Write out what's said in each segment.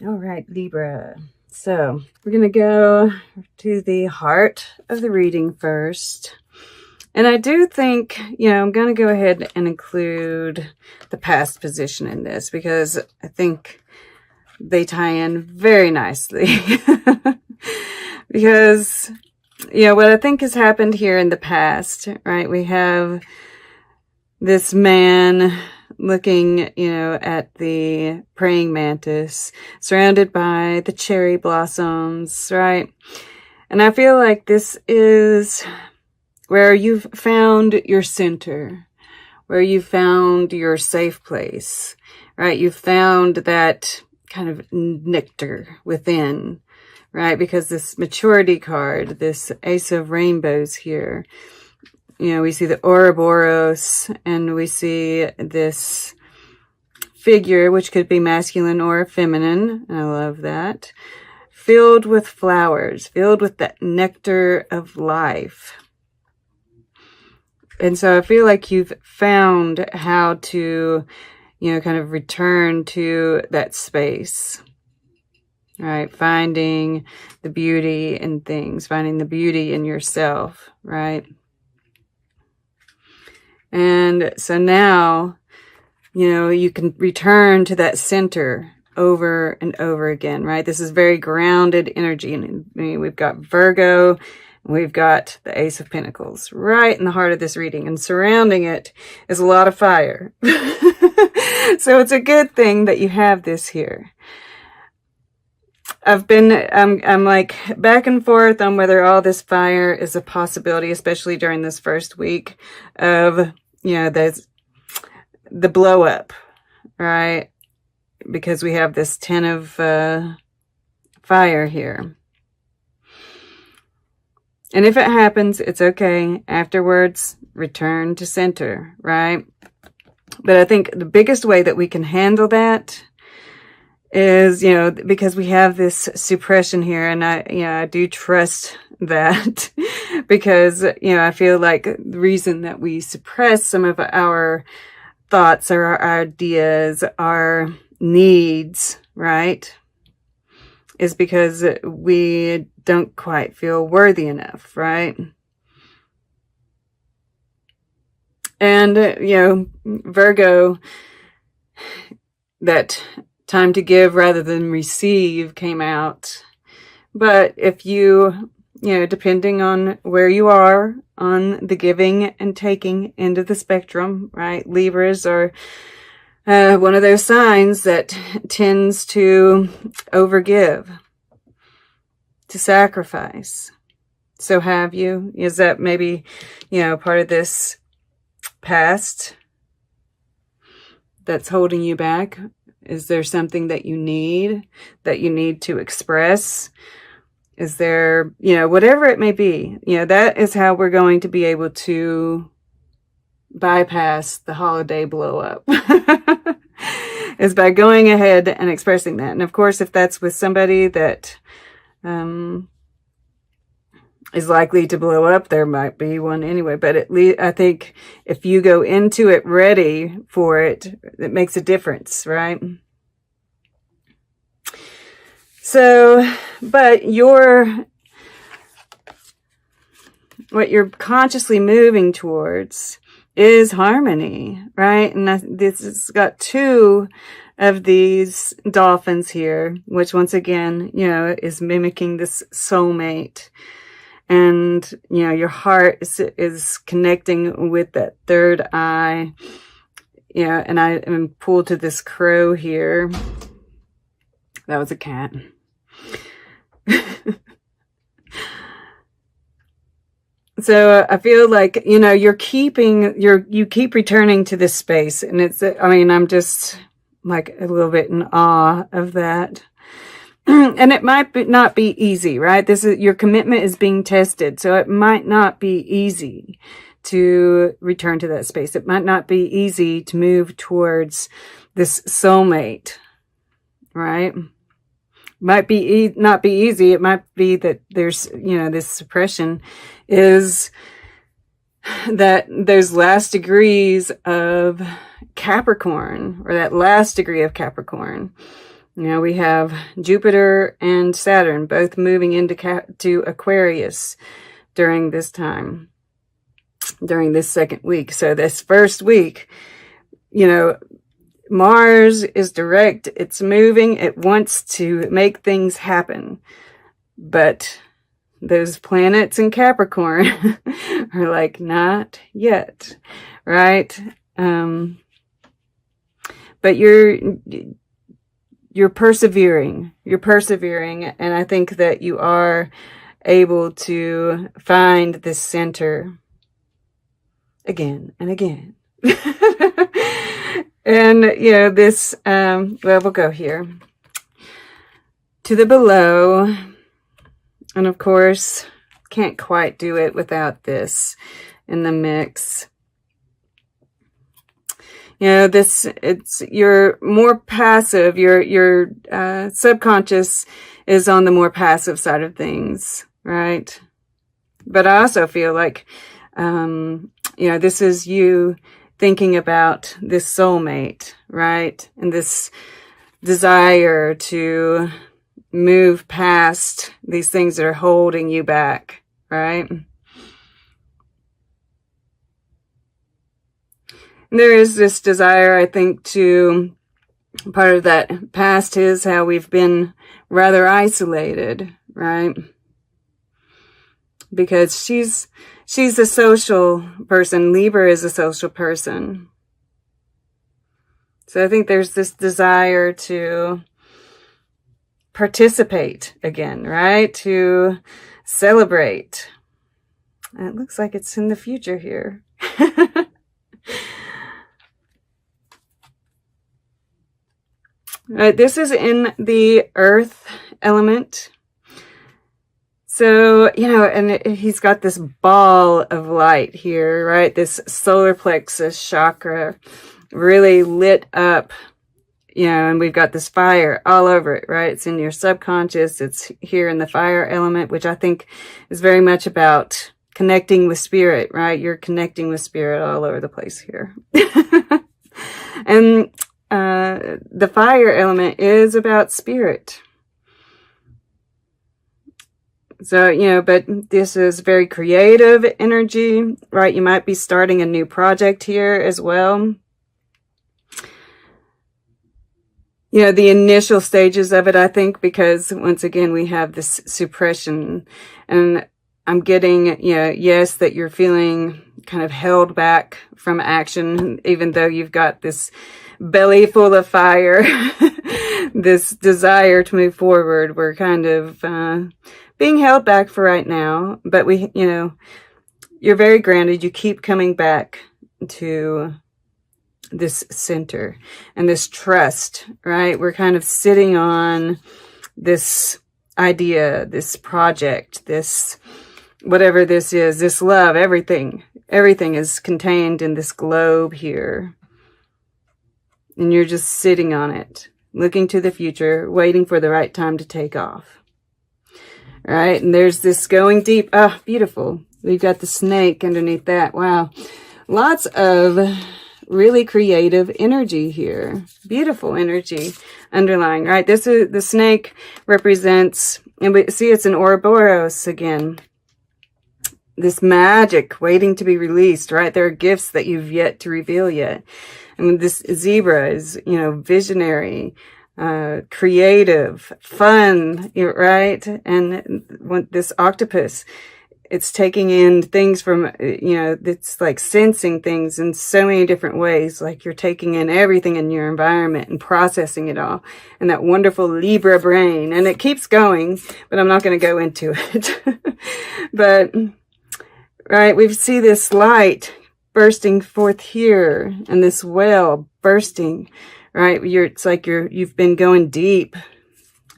All right, Libra. So we're going to go to the heart of the reading first. And I do think, I'm going to go ahead and include the past position in this because I think they tie in very nicely. Because, what I think has happened here in the past, right? We have this man looking, at the praying mantis, surrounded by the cherry blossoms, right? And I feel like this is where you've found your center, where you found your safe place, right? You found that kind of nectar within, right? Because this maturity card, this Ace of Rainbows here, we see the Ouroboros, and we see this figure, which could be masculine or feminine. I love that. Filled with flowers, filled with that nectar of life. And so I feel like you've found how to, kind of return to that space. Right? Finding the beauty in things, finding the beauty in yourself, right? And so now, you can return to that center over and over again, right? This is very grounded energy. And we've got Virgo, we've got the Ace of Pentacles right in the heart of this reading, and surrounding it is a lot of fire. So it's a good thing that you have this here. I'm like back and forth on whether all this fire is a possibility, especially during this first week of, there's the blow up, right? Because we have this 10 of fire here. And if it happens, it's okay. Afterwards, return to center, right? But I think the biggest way that we can handle that is, because we have this suppression here, and I do trust that because, I feel like the reason that we suppress some of our thoughts or our ideas, our needs, right, is because we don't quite feel worthy enough, right? And, Virgo, that time to give rather than receive came out. But if you, depending on where you are on the giving and taking end of the spectrum, right? Libras are one of those signs that tends to overgive, to sacrifice. So have you? Is that maybe, part of this past that's holding you back? Is there something that you need to express? Is there, whatever it may be, that is how we're going to be able to bypass the holiday blow up is by going ahead and expressing that. And of course, if that's with somebody that, is likely to blow up, there might be one anyway, but at least I think if you go into it ready for it, it makes a difference, right? So, but what you're consciously moving towards is harmony, right? And this has got two of these dolphins here, which once again, is mimicking this soulmate. And, your heart is connecting with that third eye. And I am pulled to this crow here. That was a cat. So I feel like, you keep returning to this space, and I'm just like a little bit in awe of that. And it might not be easy, right? Your commitment is being tested. So it might not be easy to return to that space. It might not be easy to move towards this soulmate, right? Might be not be easy. It might be that there's, this suppression is that those last degrees of Capricorn, or that last degree of Capricorn, You know, we have Jupiter and Saturn both moving into to Aquarius during this time, during this second week. So this first week, you know, Mars is direct, it's moving, it wants to make things happen. But those planets in Capricorn are like, not yet, right? But you're persevering. You're persevering, and I think that you are able to find this center again and again. And, you know, this, well, we'll go here to the below. And of course, can't quite do it without this in the mix. You know, you're more passive. Your subconscious is on the more passive side of things, right? But I also feel like, you know, this is you thinking about this soulmate, right? And this desire to move past these things that are holding you back, right? There is this desire, I think, to, part of that past is how we've been rather isolated, right? Because she's a social person. Libra is a social person. So I think there's this desire to participate again, right? To celebrate. And it looks like it's in the future here. This is in the earth element. So, you know, and he's got this ball of light here, right? This solar plexus chakra really lit up, you know, and we've got this fire all over it, right? It's in your subconscious. It's here in the fire element, which I think is very much about connecting with spirit, right? You're connecting with spirit all over the place here. And the fire element is about spirit. So, you know, but this is very creative energy, right? You might be starting a new project here as well. You know, the initial stages of it, I think, because once again, we have this suppression, and I'm getting, you know, yes, that you're feeling kind of held back from action, even though you've got this belly full of fire, this desire to move forward. We're kind of being held back for right now, but we, you know, you're very grounded. You keep coming back to this center and this trust, right? We're kind of sitting on this idea, this project, this, whatever this is, this love, everything is contained in this globe here. And you're just sitting on it, looking to the future, waiting for the right time to take off. Right? And there's this going deep. Ah, beautiful. We've got the snake underneath that. Wow. Lots of really creative energy here. Beautiful energy underlying, right? This is, the snake represents, and we see it's an Ouroboros again. This magic waiting to be released, right? There are gifts that you've yet to reveal yet. I mean, this zebra is, you know, visionary, creative, fun, right? And this octopus, it's taking in things from, you know, it's like sensing things in so many different ways. Like you're taking in everything in your environment and processing it all. And that wonderful Libra brain. And it keeps going, but I'm not going to go into it. But, right, we see this light bursting forth here, and this well bursting, right? It's like you've been going deep.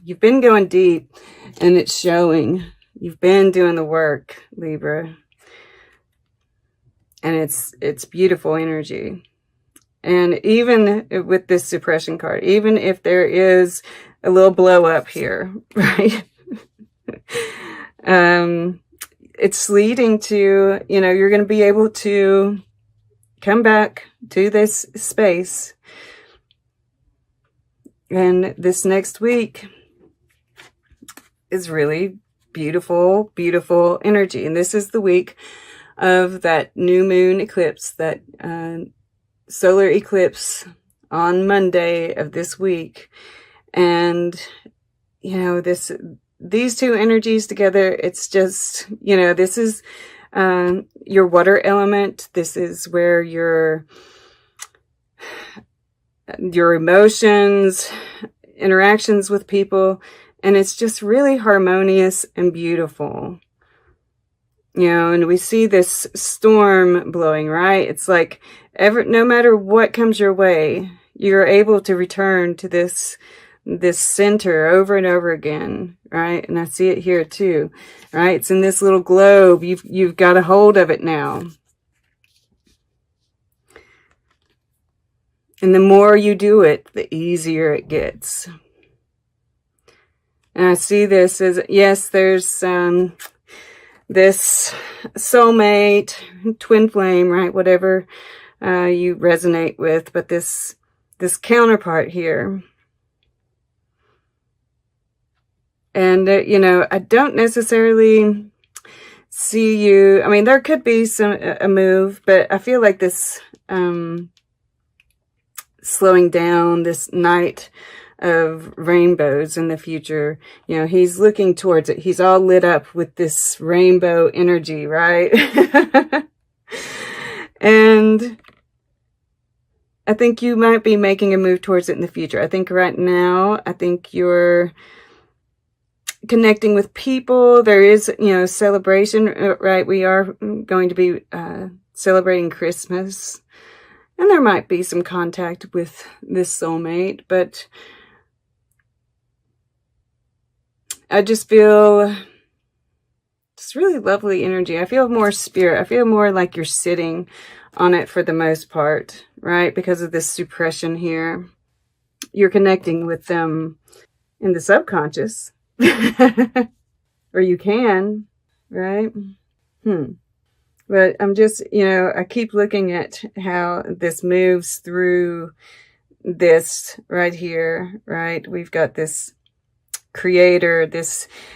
You've been going deep, and it's showing. You've been doing the work, Libra. And it's beautiful energy. And even with this suppression card, even if there is a little blow up here, right? It's leading to, you know, you're going to be able to come back to this space And this next week is really beautiful, beautiful energy. And this is the week of that new moon eclipse, that solar eclipse on Monday of this week. And, you know, these two energies together, it's just, you know, this is your water element. This is where your emotions, interactions with people, and it's just really harmonious and beautiful. You know, and we see this storm blowing, right? It's like no matter what comes your way, you're able to return to this center over and over again, right? And I see it here too, right? It's in this little globe. You've got a hold of it now. And the more you do it, the easier it gets. And I see this as, yes, there's this soulmate, twin flame, right? Whatever you resonate with, but this counterpart here. And, you know, I don't necessarily see you, I mean, there could be a move, but I feel like this slowing down, this night of rainbows in the future. You know, he's looking towards it. He's all lit up with this rainbow energy, right? And I think you might be making a move towards it in the future. I think right now, I think you're connecting with people. There is, you know, celebration, right? We are going to be celebrating Christmas. And there might be some contact with this soulmate, but I just feel it's really lovely energy. I feel more spirit. I feel more like you're sitting on it for the most part, right? Because of this suppression here. You're connecting with them in the subconscious. Or you can, right? But I'm just, you know, I keep looking at how this moves through this right here, right? We've got this creator,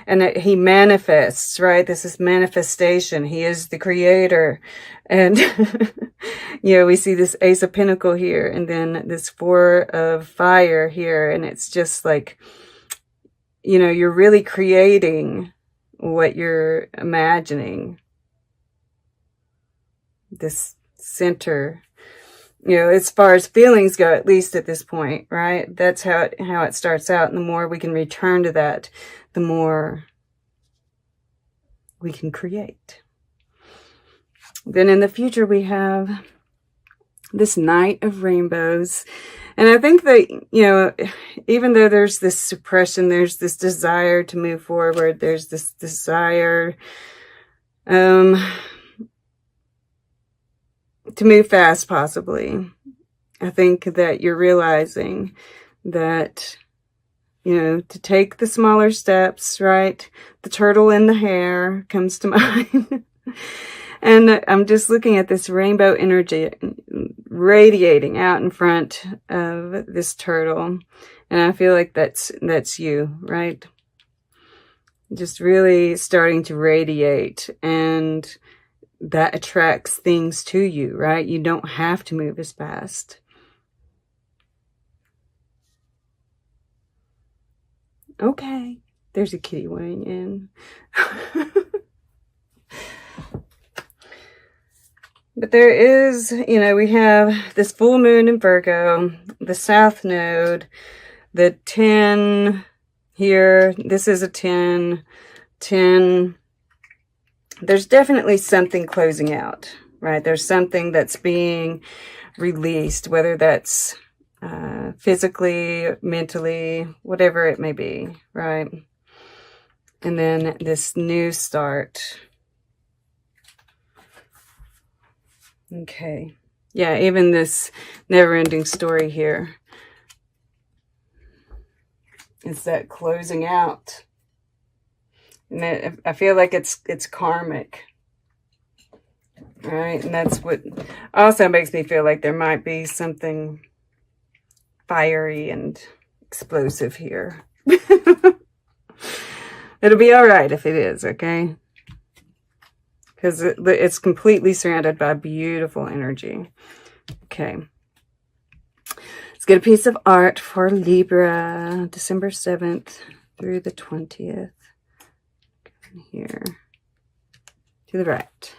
and he manifests, right? This is manifestation. He is the creator. And, you know, we see this Ace of Pentacles here, and then this Four of Fire here. And it's just like, you know, you're really creating what you're imagining. This center, you know, as far as feelings go, at least at this point, right? That's how it starts out. And the more we can return to that, the more we can create. Then in the future, we have this night of rainbows. And I think that, you know, even though there's this suppression, there's this desire to move forward, there's this desire, to move fast, possibly. I think that you're realizing that, you know, to take the smaller steps, right? The turtle in the hair comes to mind. And I'm just looking at this rainbow energy radiating out in front of this turtle. And I feel like that's you, right? Just really starting to radiate, and that attracts things to you, right? You don't have to move as fast. Okay, there's a kitty weighing in. But there is, you know, we have this full moon in Virgo, the South Node, the 10 here. This is a 10. There's definitely something closing out, right? There's something that's being released, whether that's physically, mentally, whatever it may be, right? And then this new start. Okay. Yeah, even this never-ending story here. It's that closing out. And I feel like it's karmic, right? And that's what also makes me feel like there might be something fiery and explosive here. It'll be all right if it is, okay? Because it's completely surrounded by beautiful energy. Okay. Let's get a piece of art for Libra, December 7th through the 20th. Here to the right.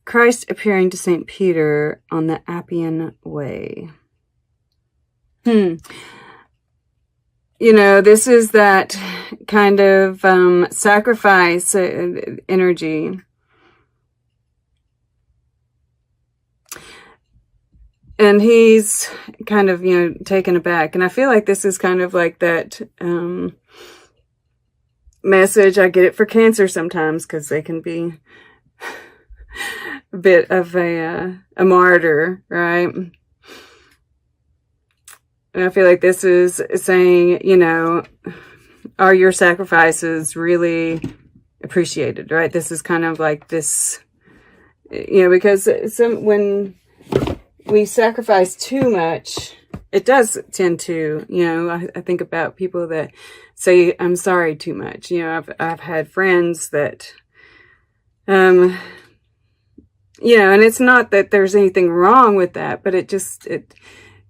Christ appearing to St. Peter on the Appian Way. You know, this is that kind of sacrifice energy. And he's kind of, you know, taken aback. And I feel like this is kind of like that message. I get it for Cancer sometimes because they can be a bit of a martyr, right? And I feel like this is saying, you know, are your sacrifices really appreciated, right? This is kind of like this, you know, because when we sacrifice too much, it does tend to, you know, I think about people that say, I'm sorry too much. You know, I've had friends that, you know, and it's not that there's anything wrong with that, but it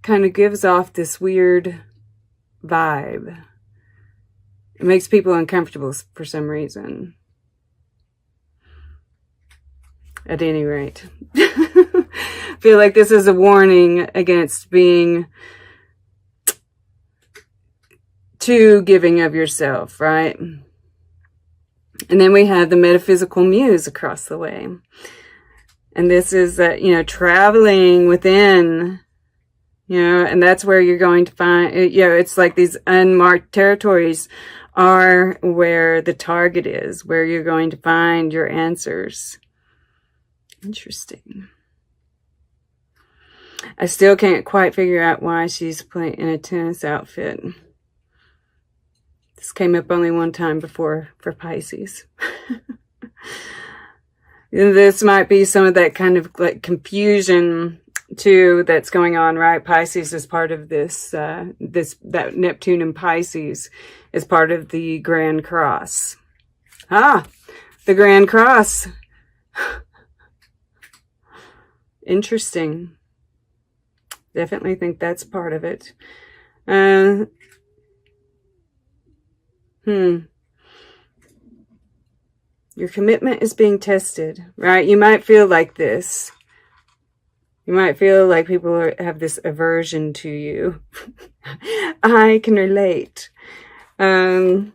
kind of gives off this weird vibe. It makes people uncomfortable for some reason. At any rate. I feel like this is a warning against being too giving of yourself, right? And then we have the metaphysical muse across the way. And this is that, you know, traveling within, you know, and that's where you're going to find, you know, it's like these unmarked territories are where the target is, where you're going to find your answers. Interesting. I still can't quite figure out why she's playing in a tennis outfit. This came up only one time before for Pisces. This might be some of that kind of like confusion too that's going on, right? Pisces is part of this, that Neptune in Pisces is part of the Grand Cross. Ah, the Grand Cross. Interesting. Definitely think that's part of it. Your commitment is being tested, right? You might feel like this. You might feel like people have this aversion to you. I can relate. But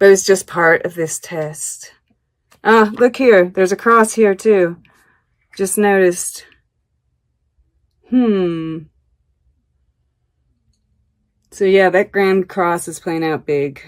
it's just part of this test. Ah, look here. There's a cross here too. Just noticed. So yeah, that Grand Cross is playing out big.